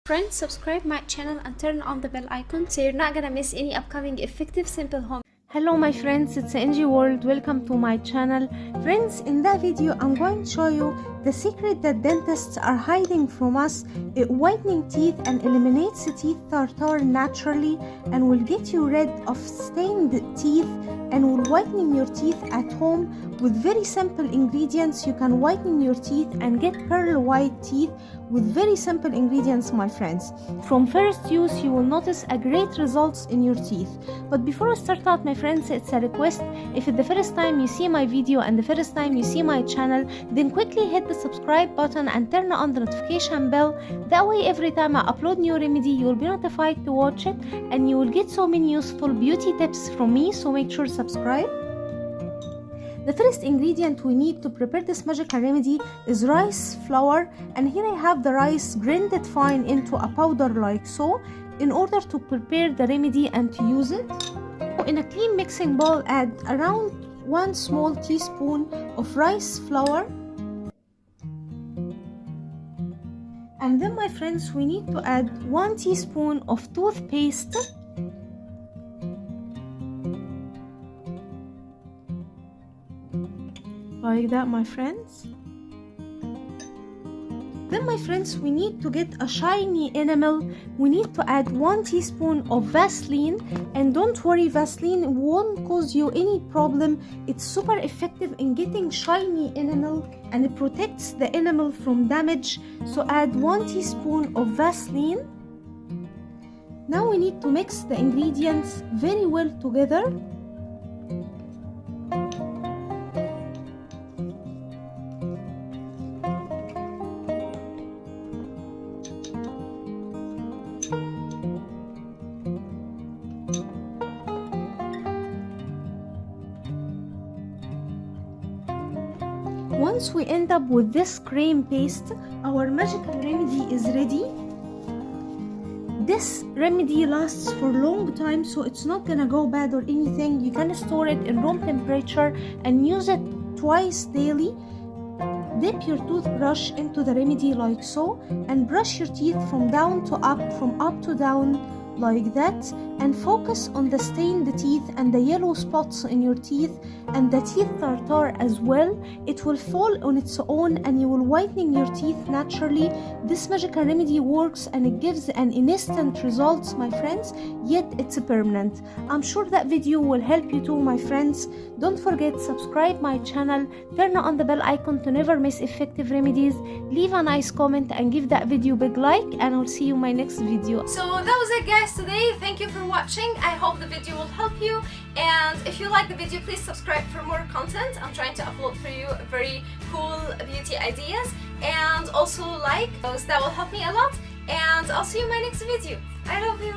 Friends, subscribe my channel and turn on the bell icon so you're not gonna miss any upcoming effective simple home. Hello my friends, it's NG World. Welcome to my channel. Friends, in that video I'm going to show you the secret that dentists are hiding from us. Whitening teeth and eliminates teeth tartar naturally and will get you rid of stained teeth and will whitening your teeth at home with very simple ingredients. You can whiten your teeth and get pearl white teeth with very simple ingredients, my friends. From first use you will notice a great results in your teeth. But before I start out, my friends, it's a request. If it's the first time you see my video and the first time you see my channel, then quickly hit the subscribe button and turn on the notification bell. That way every time I upload new remedy you will be notified to watch it and you will get so many useful beauty tips from me, so make sure to subscribe. The first ingredient we need to prepare this magical remedy is rice flour, and here I have the rice grinded fine into a powder like so in order to prepare the remedy and to use it. In a clean mixing bowl, add around 1 small teaspoon of rice flour, and then my friends we need to add 1 teaspoon of toothpaste, like that, my friends. Then my friends we need to get a shiny enamel. We need to add 1 teaspoon of Vaseline, and don't worry, Vaseline won't cause you any problem. It's super effective in getting shiny enamel and it protects the enamel from damage. So add 1 teaspoon of Vaseline. Now we need to mix the ingredients very well together. Once we end up with this cream paste, our magical remedy is ready. This remedy lasts for a long time, so it's not gonna go bad or anything. You can store it in room temperature and use it twice daily. Dip your toothbrush into the remedy like so and brush your teeth from down to up, from up to down like that, and focus on the stained teeth and the yellow spots in your teeth and the teeth tartar as well. It will fall on its own and you will whitening your teeth naturally. This magical remedy works and it gives an instant results, my friends, yet it's permanent. I'm sure that video will help you too, my friends. Don't forget, subscribe my channel, turn on the bell icon to never miss effective remedies, leave a nice comment and give that video a big like, and I'll see you in my next video. So that was it, guys, today. Thank you for watching. I hope the video will help you, and if you like the video, please subscribe for more content. I'm trying to upload for you very cool beauty ideas, and also like those. That will help me a lot, and I'll see you in my next video. I love you.